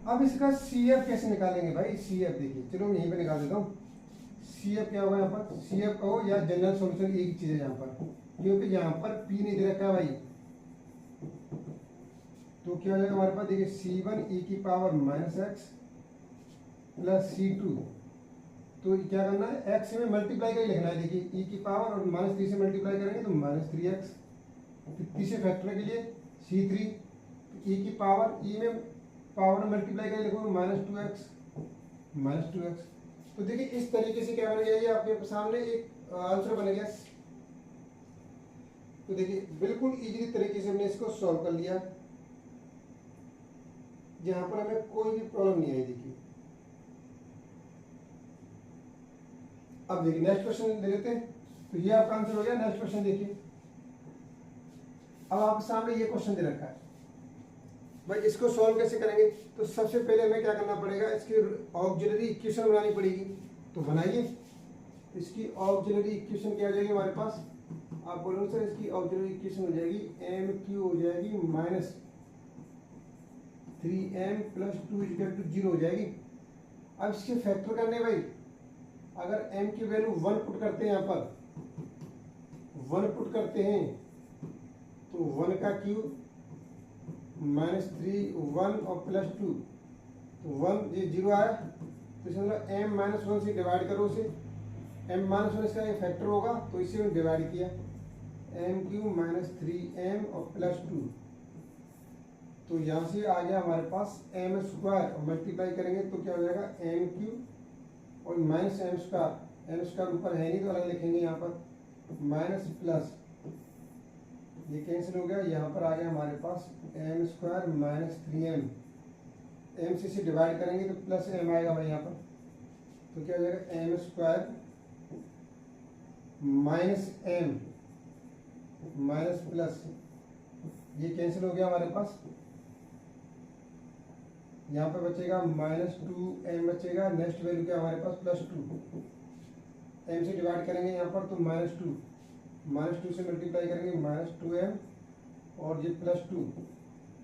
S1: अब इसका CF कैसे निकालेंगे भाई, CF देखिए, चलो मैं यहीं पे निकाल देता हूँ। CF क्या होगा यहाँ पर, CF कहो या जनरल सॉल्यूशन, एक ही चीज है यहाँ पर, क्योंकि यहाँ पर P नहीं दे रखा है भाई। तो क्या हो जाएगा हमारे पास, देखिए C1 e⁻⁻x + C2। तो क्या करना है, x में मल्टीप्लाई करके लिखना है। देखिए e की पावर और -3 से मल्टीप्लाई करेंगे तो -3x। तीसरे फैक्टर के लिए C3 e की पावर, e में पावर में मल्टीप्लाई करके लिखोगे -2x। तो देखिए इस तरीके से क्या बन गया, ये आपके सामने एक आंसर बन गया। तो देखिए बिल्कुल इजीली तरीके से हमने इसको सॉल्व कर लिया, जहां पर हमें कोई भी प्रॉब्लम नहीं आई। देखिए अब देखिए नेक्स्ट क्वेश्चन दे देते हैं। तो ये आपका आंसर हो गया। नेक्स्ट क्वेश्चन देखिए, अब आपके सामने ये क्वेश्चन दे रखा है भाई, इसको सॉल्व कैसे करेंगे। तो सबसे पहले हमें क्या करना पड़ेगा, इसकी ऑक्सिलरी इक्वेशन बनानी पड़ेगी। तो बनाइए, इसकी ऑक्सिलरी इक्वेशन क्या हो जाएगी हमारे पास, आप बोलो सर इसकी ऑक्सिलरी इक्वेशन हो जाएगी m³ हो जाएगी -3m + 2 = 0 हो जाएगी। अब इसके फैक्टर करने भाई, अगर m की वैल्यू 1 पुट करते हैं, यहाँ पर 1 पुट करते हैं तो 1 का क्यूब -3 1 और +2, तो 1 ये 0 आया। तो इसमें m-1 से डिवाइड करो उसे, m-1 इसका ये फैक्टर होगा, तो इसे हमने डिवाइड किया m³ -3m और +2। तो यहाँ से आ गया हमारे पास m² और मल्टीप्लाई करेंगे तो क्या हो जाएगा m³ और -m²। ऊपर है नहीं तो अलग लिखेंगे, यहाँ पर माइनस प्लस ये कैंसिल हो गया। यहाँ पर आ गया हमारे पास m² -3m, m से डिवाइड करेंगे तो +m आएगा भाई यहाँ पर। तो क्या हो जाएगा m² -m माइनस प्लस ये कैंसिल हो गया हमारे पास। यहाँ पर बचेगा -2m बचेगा। नेक्स्ट वैल्यू क्या हमारे पास +2, m से डिवाइड करेंगे यहाँ पर तो -2 से मल्टीप्लाई करेंगे -2m और ये +2,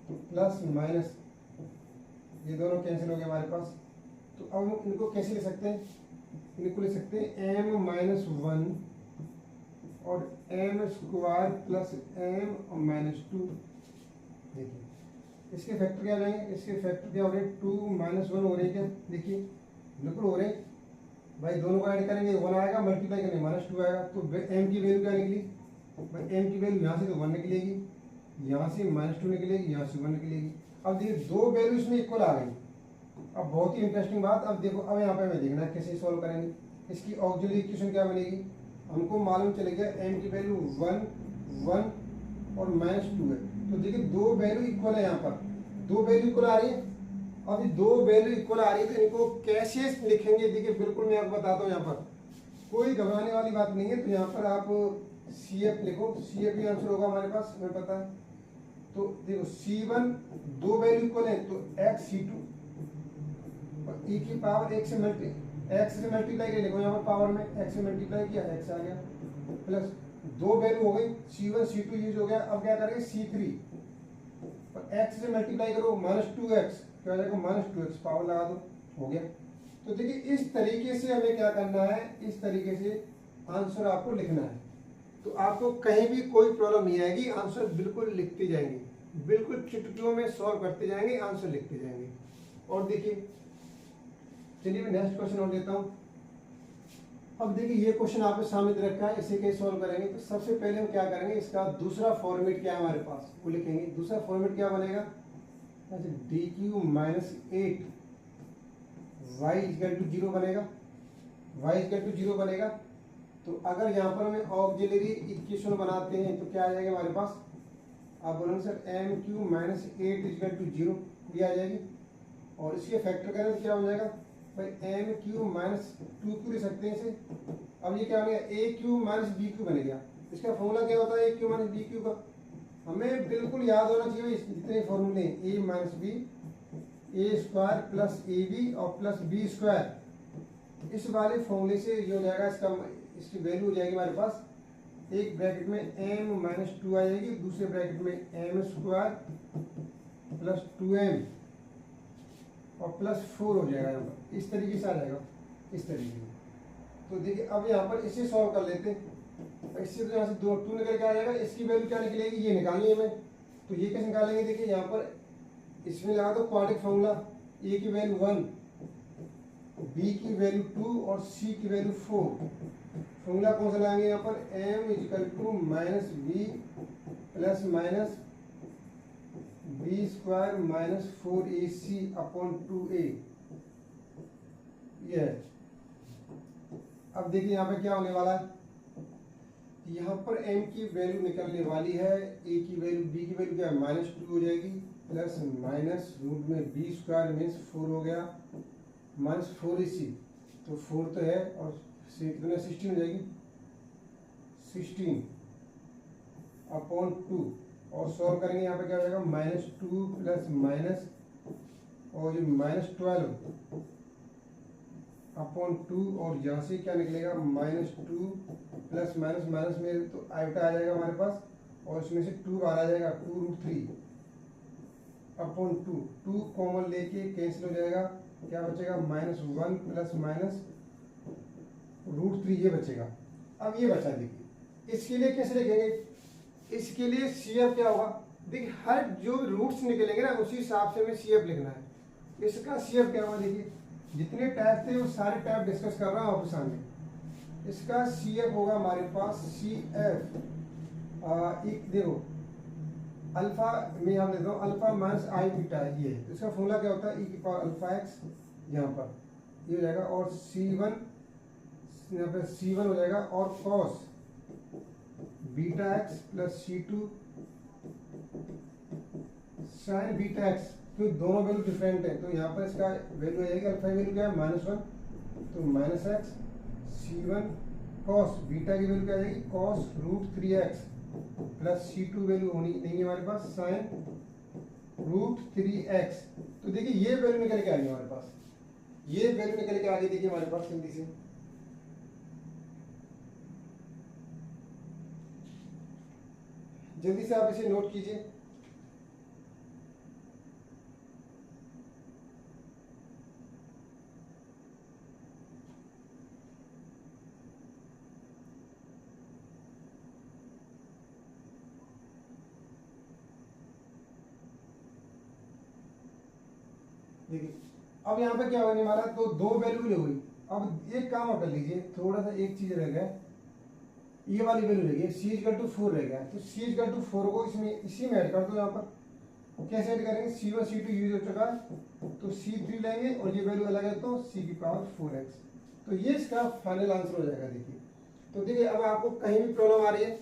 S1: तो प्लस माइनस ये दोनों कैंसिल हो गए हमारे पास। तो अब हम इनको कैसे ले सकते हैं, इनको ले सकते हैं m-1 और m² + m और -2। देखिए इसके फैक्टर क्या हो जाएंगे, इसके फैक्टर क्या हो रहे हैं, 2 - 1 हो रहे हैं क्या, देखिए बिल्कुल हो रहे हैं। भाई दोनों को ऐड करेंगे 1 आएगा, मल्टीप्लाई करेंगे -2 आएगा। तो m की वैल्यू क्या निकली भाई, m की वैल्यू यहाँ से तो 1 निकलेगी, यहाँ से -2 निकलेगी, यहाँ से 1 निकलेगी। अब देखिए दो वैल्यू इसमें इक्वल आ गई। अब बहुत ही इंटरेस्टिंग बात, अब देखो अब यहाँ पे हमें देखना है कैसे सॉल्व करेंगे। इसकी ऑक्सिलरी इक्वेशन क्या बनेगी, हमको मालूम चले गया m की वैल्यू 1 1 और -2 है। तो देखिए दो वैल्यू इक्वल है, यहाँ पर दो वैल्यू इक्वल आ रही है। अब ये दो वैल्यू इक्वल आ रही है तो इनको कैसे लिखेंगे, देखिए बिल्कुल मैं आपको बताता हूँ, यहाँ पर कोई घबराने वाली बात नहीं है। तो यहाँ पर आप CF लिखो, CF ही आंसर होगा हमारे पास, हमें पता है। तो देखो C1 दो वैल्यू इक्वल है तो x C2 और e की पावर x से मल्टीप्लाई कर, देखो यहाँ पर पावर में x से मल्टीप्लाई किया, x आ गया, प्लस दो वैल्यू हो गई C1 C2 यूज हो गया। अब क्या करेंगे C3 और x से मल्टीप्लाई करो -2x, क्या हो जाएगा -2x, पावर लगा दो, हो गया। तो देखिए इस तरीके से हमें क्या करना है, इस तरीके से आंसर आपको लिखना है। तो आपको कहीं भी कोई प्रॉब्लम नहीं आएगी, आंसर बिल्कुल लिखते जाएंगे, बिल्कुल चुटकियों में सॉल्व करते जाएंगे, आंसर लिखते जाएंगे। और देखिए चलिए मैं नेक्स्ट क्वेश्चन और लेता हूँ। अब देखिए ये क्वेश्चन आपके सामने दे रखा है, इसे कैसे सॉल्व करेंगे। तो सबसे पहले हम क्या करेंगे, इसका दूसरा फॉर्मेट क्या है हमारे पास वो लिखेंगे। दूसरा फॉर्मेट क्या बनेगा, DQ - 8 y = 0 बनेगा, y = 0 बनेगा। तो अगर यहाँ पर हमें ऑक्सिलरी इक्वेशन बनाते हैं तो क्या आ जाएगा हमारे पास, आप बोलेंगे सर MQ - 8 = 0, ये आ जाएगी। और इसके फैक्टर करें तो क्या हो जाएगा भाई, MQ - 2Q ले सकते हैं इसे। अब ये क्या बनेगा, AQ - BQ बन गया। इसका फॉर्मूला क्या होता है AQ - BQ का, हमें बिल्कुल याद होना चाहिए जितने फॉर्मूले A - B, A² + AB और +B²। इस वाले फॉर्मूले से ये हो जाएगा, इसकी वैल्यू हो जाएगी हमारे पास, एक ब्रैकेट में m - 2 आ जाएगी, दूसरे ब्रैकेट में m² + 2m और +4 हो जाएगा। यहाँ पर इस तरीके से आ जाएगा, इस तरीके से। तो देखिए अब यहाँ पर इसे सॉल्व कर लेते हैं। इससे तो यहाँ से 2 निकल के आ जाएगा, इसकी वैल्यू क्या निकलेगी ये निकालनी है हमें। तो ये कैसे निकालेंगे, देखिए यहाँ पर इसमें लगा दो क्वाड्रेटिक फॉर्मूला, A की वैल्यू 1, B की वैल्यू 2 और C की वैल्यू 4। फॉर्मूला कौन सा लगाएंगे यहाँ पर, m = -b + -b² - 4AC/2a। ये है। अब देखिए यहाँ पे क्या होने वाला है, यहाँ पर m की वैल्यू निकलने वाली है, a की वैल्यू, b की वैल्यू क्या है -2 हो जाएगी, प्लस माइनस रूट में b² मीन्स 4 हो गया, -4AC। तो 4 तो है और कितना 16 हो जाएगी, 16/2 और सॉल्व करेंगे। यहाँ पे क्या हो जाएगा -2 प्लस माइनस और ये -12/2 और यहाँ से क्या निकलेगा -2 प्लस माइनस माइनस में तो आइटा आ जाएगा हमारे पास, और इसमें से 2 बाहर आ जाएगा, 2√3/2। 2 कॉमन लेके कैंसिल हो जाएगा, क्या बचेगा -1 प्लस माइनस √3 ये बचेगा। अब ये बचा, देखिए इसके लिए कैसे लिखेंगे, इसके लिए CF क्या होगा, देखिए हर जो रूट्स निकलेंगे ना उसी हिसाब से हमें CF लिखना है। इसका CF क्या होगा, देखिए जितने टाइप थे वो सारे टाइप डिस्कस कर रहा हूँ आपके सामने। इसका CF होगा हमारे पास CF, एक देखो अल्फा में हम लेता हूँ, अल्फा माइनस आई बीटा है ये। इसका फॉर्मूला क्या होता है, e⁴ यहाँ पर ये हो जाएगा, और C1 यहाँ पे C1 हो जाएगा, और cos βx + C2 sin βx। तो दोनों वैल्यू डिफरेंट है, तो यहाँ पर इसका वैल्यू हो जाएगी, अल्फा की वैल्यू क्या है -1, तो -x, C1 cos बीटा की वैल्यू क्या आ जाएगी, cos √3x plus C2 value होनी नहीं है हमारे पास, sin √3x। तो देखिए ये वैल्यू निकल के आ गई हमारे पास, ये वैल्यू निकल के आ गई, देखिए हमारे पास जल्दी से। जल्दी से आप इसे नोट कीजिए। देखिए अब यहाँ पे क्या होने वाला है, तो दो वैल्यू ले हुई। अब एक काम और कर लीजिए, थोड़ा सा एक चीज रह गया, ये वाली वैल्यू रह गई, सी इक्वल टू 4 रह गया, तो सी इक्वल टू 4 को इसमें इसी में ऐड कर दो यहाँ पर। कैसे ऐड करेंगे, C1 C2 यूज हो चुका है तो C3 लेंगे और ये वैल्यू अलग है तो C की पावर 4x, तो ये इसका फाइनल आंसर हो जाएगा। देखिए तो देखिए अब आपको कहीं भी प्रॉब्लम आ रही है,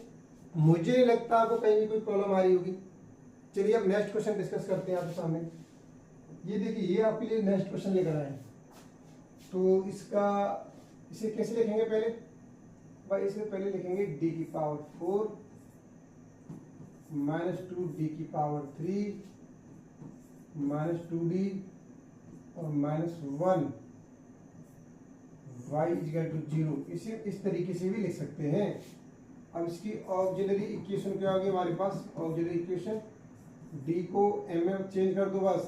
S1: मुझे नहीं लगता आपको कहीं भी कोई प्रॉब्लम आ रही होगी। चलिए अब नेक्स्ट क्वेश्चन डिस्कस करते हैं आपके सामने। ये देखिए ये आपके लिए नेक्स्ट क्वेश्चन लेकर आए हैं, तो इसे कैसे लिखेंगे पहले भाई, इसे पहले लिखेंगे d की पावर 4 माइनस 2 d की पावर 3 माइनस 2d और माइनस 1 y इक्वल टू 0। इसे इस तरीके से भी लिख सकते हैं। अब इसकी ऑक्सिलरी इक्वेशन क्या होगी हमारे पास, ऑक्सिलरी इक्वेशन d को m में चेंज कर दो बस,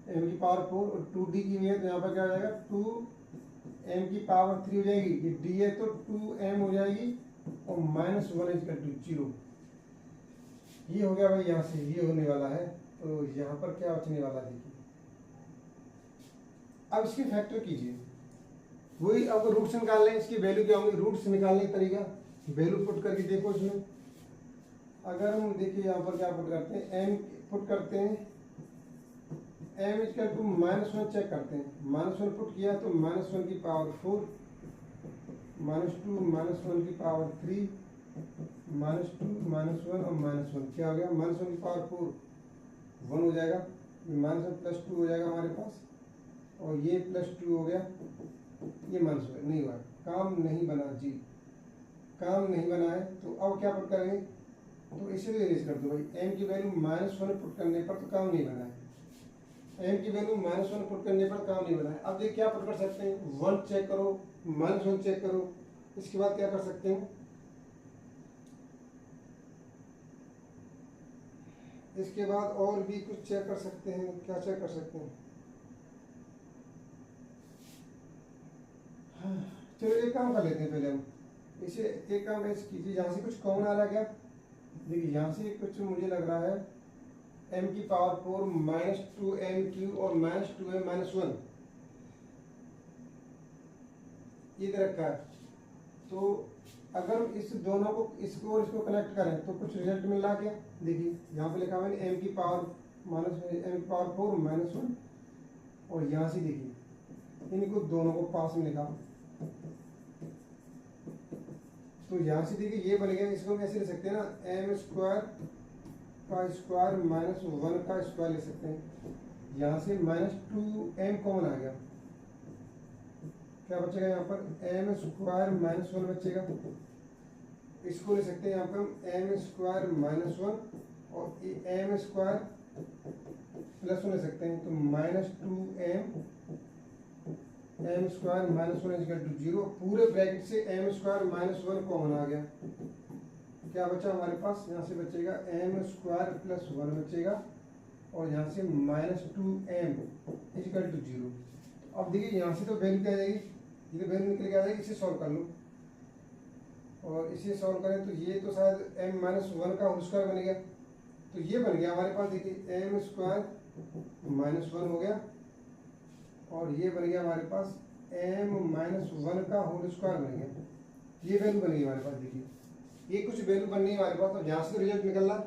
S1: m की पावर 4 और 2d की है तो यहाँ पर क्या हो जाएगा 2m की पावर 3 हो जाएगी, ये d है तो 2m हो जाएगी और माइनस 1 इक्वल टू 0। ये हो गया भाई, यहाँ से ये होने वाला है, तो यहाँ पर क्या बचने वाला देखिए। अब इसकी फैक्टर कीजिए, वही अब रूट्स निकाल लें, इसकी वैल्यू क्या होंगी, रूट्स निकालने का तरीका, वैल्यू पुट करके देखो इसमें। अगर हम देखिए यहाँ पर क्या पुट करते हैं, m पुट करते हैं, m इक्वल टू -1 चेक करते हैं, -1 पुट किया तो -1 की पावर 4 -2 -1 की पावर 3 -2 -1 और -1 क्या हो गया, -1 की पावर 4 1 हो जाएगा, -1 प्लस 2 हो जाएगा हमारे पास, और ये +2 हो गया, ये -1 नहीं हुआ, काम नहीं बना जी, काम नहीं बना है। तो अब क्या पुट करेंगे, तो इसे भी इरेज कर दो भाई, m की वैल्यू -1 पुट करने पर तो काम नहीं बना है, m की वैल्यू -1 पुट करने पर काम नहीं बना है। अब देखिए क्या पुट कर सकते हैं, 1 चेक करो, -1 चेक करो, इसके बाद क्या कर सकते हैं, इसके बाद और भी कुछ चेक कर सकते हैं, क्या चेक कर सकते हैं, चलो एक काम कर लेते हैं पहले हम, इसे एक काम ऐसे कीजिए, यहाँ से कुछ कॉमन आ रहा है क्या, देखिए यहाँ से कुछ मुझे लग रहा है m की पावर 4 -2m³ और -2m-1 ये दे रखा है। तो अगर इस दोनों को, इसको और इसको कनेक्ट करें तो कुछ रिजल्ट मिल रहा है क्या, देखिए यहाँ पे लिखा हुआ है m की पावर -4 -1 और यहाँ से देखिए इनको दोनों को पास में लिखा, तो यहाँ से देखिए ये बन गया, इसको कैसे ले सकते हैं ना, m² का स्क्वायर -1 का स्क्वायर ले सकते हैं, यहाँ से -2m कॉमन आ गया, क्या बचेगा यहाँ पर m² -1 बचेगा, इसको ले सकते हैं यहाँ पर हम m² -1 और m² +1 ले सकते हैं, तो -2m m² -1 इक्वल टू 0, पूरे ब्रैकेट से m² -1 कॉमन आ गया, क्या बचा हमारे पास, यहाँ से बचेगा m² +1 बचेगा और यहाँ से -2m इक्वल टू 0। अब देखिए यहाँ से तो वैल्यू क्या आ जाएगी, ये तो वैल्यू निकल के आ जाएगी, इसे सॉल्व कर लो और इसे सॉल्व करें तो ये तो शायद m-1 का होल स्क्वायर बन गया, तो ये बन गया हमारे पास, देखिए m² -1 हो गया और ये बन गया हमारे पास m-1 का होल स्क्वायर बन गया, ये वैल्यू बन गई हमारे पास। देखिए ये कुछ वैल्यू बन रही है हमारे पास, तो यहाँ से रिजल्ट निकल रहा,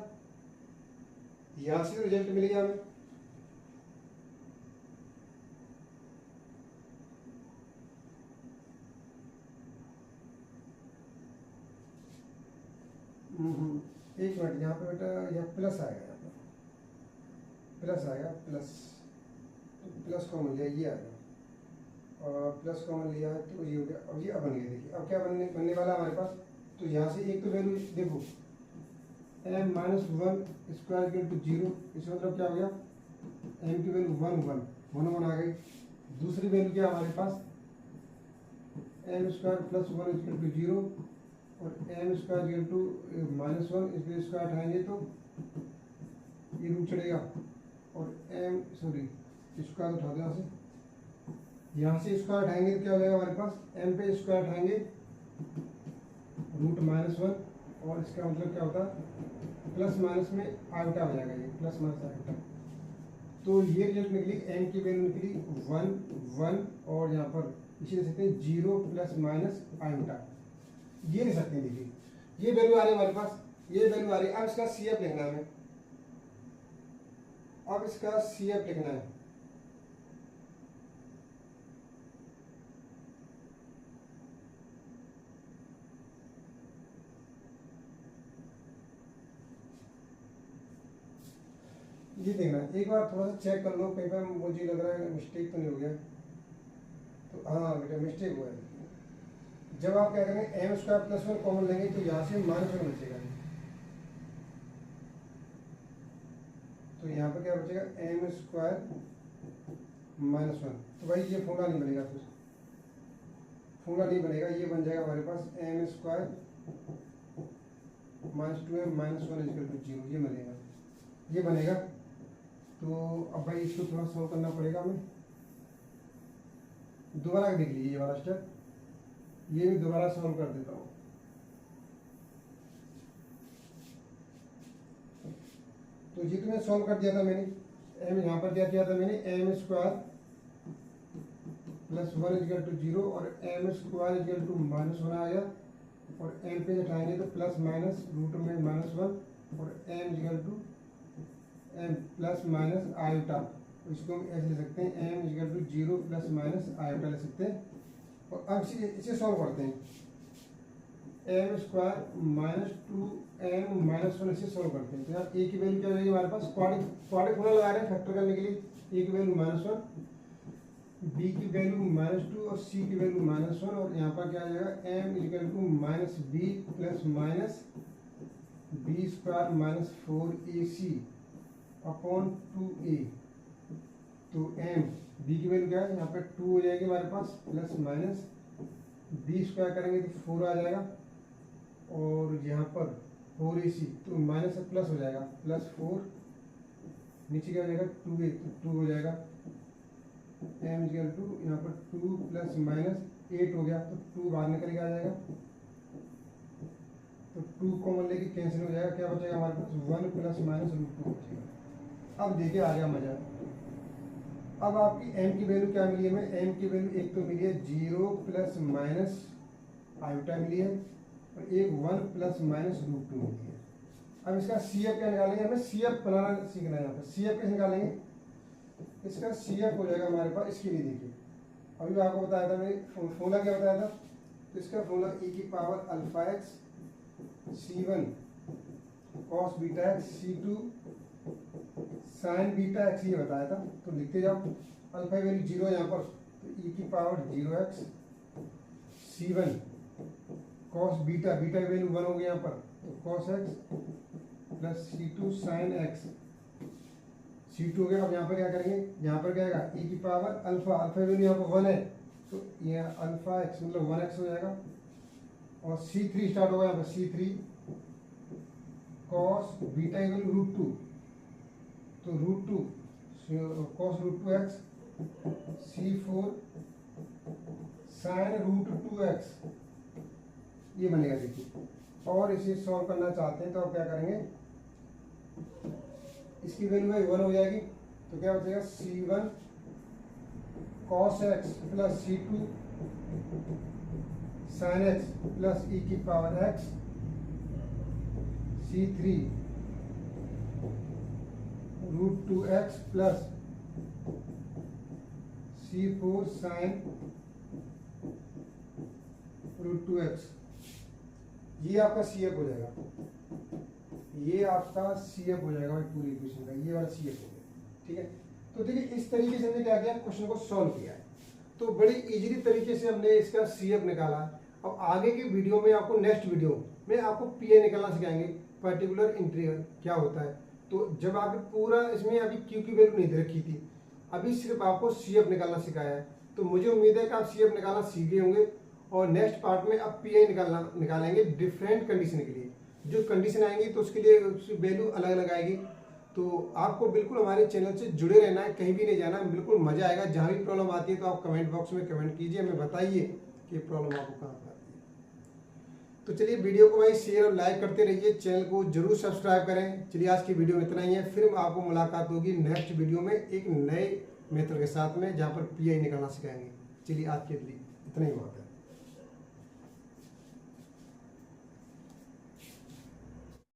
S1: यहाँ से रिजल्ट मिल गया हमें। एक मिनट, यहाँ पे बेटा यह प्लस आएगा, यहाँ पर प्लस आएगा, प्लस कॉमन लिया, ये आ गया और प्लस कॉमन लिया है तो ये हो गया, अब ये अब बन गया। देखिए अब क्या बनने वाला हमारे पास, तो यहाँ से एक तो वैल्यू देखो m-1 स्क्वायर इक्वल टू 0, इसका मतलब क्या हो गया, m की वैल्यू 1 आ गई। दूसरी वैल्यू क्या हमारे पास, m² +1 इक्वल टू 0 और m² इक्वल टू -1, इसके स्क्वायर उठाएंगे तो ये रूट चढ़ेगा और स्क्वायर उठा दो, यहाँ से स्क्वायर उठाएंगे तो क्या हो जाएगा हमारे पास, m पे स्क्वायर उठाएंगे √-1 और इसका मतलब क्या होता है, प्लस माइनस में आइटा हो जाएगा, ये प्लस माइनस आइटा, तो ये रिजल्ट निकली, एम की वैल्यू निकली 1 1 और यहाँ पर इसे लिख सकते हैं 0 प्लस माइनस आयोटा, ये लिख सकते हैं। देखिए ये वैल्यू आ रही है हमारे पास, ये वैल्यू आ रही है। अब इसका सी एफ लिखना है हमें, अब इसका सी एफ लिखना है। ये देखना, एक बार थोड़ा सा चेक कर लो, कहीं पर मुझे लग रहा है मिस्टेक तो नहीं हो गया। तो हाँ बेटा मिस्टेक हुआ है। जब आप क्या करेंगे एम स्क्वायर प्लस 1 कॉमन लेंगे तो यहाँ से -1 बचेगा, तो यहाँ पर क्या बचेगा एम स्क्वायर -1। तो भाई ये फॉर्मूला नहीं बनेगा, फिर फॉर्मूला नहीं बनेगा, ये बन जाएगा हमारे पास एम स्क्वायर -2m -1 = 0, ये बनेगा, ये बनेगा। तो अब भाई इसको थोड़ा सॉल्व करना पड़ेगा हमें। दोबारा देख लीजिए ये वाला स्टेप, ये भी दोबारा सॉल्व कर देता हूँ। तो ये तो मैं सॉल्व कर दिया था मैंने, एम यहाँ पर क्या किया था मैंने, एम स्क्वायर प्लस 1 = 0 और एम स्क्वायर = -1 आ गया, और एम पे हटाएंगे तो प्लस माइनस रूट में -1 और m = m plus minus iota. इसको हम ऐसे लिख सकते हैं एम = 0 प्लस माइनस आयोटा लिख सकते हैं। और अब इसे सॉल्व करते हैं, एम स्क्वायर -2m -1 इसे सॉल्व करते हैं। तो यहाँ ए की वैल्यू क्या हो जाएगी हमारे पास, क्वाड्रेटिक फॉर्मूला लगा रहे हैं फैक्टर करने के लिए। ए की वैल्यू -1, बी की वैल्यू -2 और सी की वैल्यू -1, और यहाँ पर क्या आ जाएगा m = -b plus minus b² - 4ac upon 2a। तो एम बी की वैल्यू क्या है, यहाँ पे 2 हो जाएगी हमारे पास, प्लस माइनस b² करेंगे तो 4 आ जाएगा, और यहाँ पर 4ac, तो माइनस से प्लस हो जाएगा, प्लस 4, नीचे क्या हो जाएगा 2a, तो 2 हो जाएगा। एम = यहाँ पर 2 प्लस माइनस 8 हो गया, तो 2 बाहर निकल के आ जाएगा, तो 2 कॉमन लेके कैंसिल हो जाएगा, क्या बचेगा हमारे पास 1 प्लस माइनस √2 बचेगा। अब देखिए आ गया मजा। अब आपकी m की वैल्यू क्या मिली है हमें, m की वैल्यू एक तो मिली है 0 प्लस माइनस आयोटा मिली है, और एक 1 प्लस माइनस √2 मिली है। अब इसका सी एफ क्या निकालेंगे, हमें सी एफ बनाना सीखना है। यहाँ पर सी एफ कैसे निकालेंगे, इसका सी एफ हो जाएगा हमारे पास, इसके लिए देखिए अभी आपको बताया था मैंने, फॉर्मूला क्या बताया था, तो इसका formula e⁴ c1 cos βx c2 sin βx ये बताया था। तो लिखते जाओ, अल्फा वैल्यू 0 है यहाँ पर, तो e⁴0x c1 cos beta, beta की वैल्यू 1 हो गई यहाँ पर, तो cos x plus c2 sin x, c2 हो गया। अब यहाँ पर क्या करेंगे, यहाँ पर क्या आएगा e⁴ अल्फा, अल्फा वैल्यू यहाँ पर 1 है, तो ये अल्फा x मतलब 1x हो जाएगा, और c3 स्टार्ट होगा यहाँ पर, c3 cos बीटा की वैल्यू √2, तो √2 cos √2x, c4 sin √2x, ये बनेगा। देखिए और इसे सॉल्व करना चाहते हैं तो आप क्या करेंगे, इसकी वैल्यू भाई 1 हो जाएगी, तो क्या बचेगा c1 cos x plus c2 sin x plus e⁴x, c3 √2x plus c4 sin √2x, ये आपका सी एफ हो जाएगा, ये आपका सी एफ हो जाएगा भाई पूरी इक्वेशन का, ये वाला सी एफ हो गया। ठीक है, तो देखिए इस तरीके से हमने क्या किया, क्वेश्चन को सॉल्व किया है, तो बड़ी इजीली तरीके से हमने इसका सी एफ निकाला। अब आगे की वीडियो में आपको, नेक्स्ट वीडियो में आपको पी निकालना सिखाएंगे, पर्टिकुलर इंटीग्रल क्या होता है। तो जब आप पूरा इसमें अभी क्यू की वैल्यू नहीं दे रखी थी, अभी सिर्फ आपको सी एफ निकालना सिखाया है, तो मुझे उम्मीद है कि आप सी एफ निकालना सीख गए होंगे, और नेक्स्ट पार्ट में अब पी आई निकालेंगे डिफरेंट कंडीशन के लिए। जो कंडीशन आएंगी तो उसके लिए उसकी वैल्यू अलग अलग आएगी। तो आपको बिल्कुल हमारे चैनल से जुड़े रहना है, कहीं भी नहीं जाना, बिल्कुल मजा आएगा। जहाँ भी प्रॉब्लम आती है तो आप कमेंट बॉक्स में कमेंट कीजिए, हमें बताइए कि प्रॉब्लम आपको कहाँ पर आती है। तो चलिए वीडियो को भाई शेयर और लाइक करते रहिए, चैनल को जरूर सब्सक्राइब करें। चलिए आज की वीडियो में इतना ही है, फिर आपको मुलाकात होगी नेक्स्ट वीडियो में एक नए मेथड के साथ में, जहाँ पर पीआई निकालना सिखाएंगे। चलिए आज के लिए इतना ही बात है।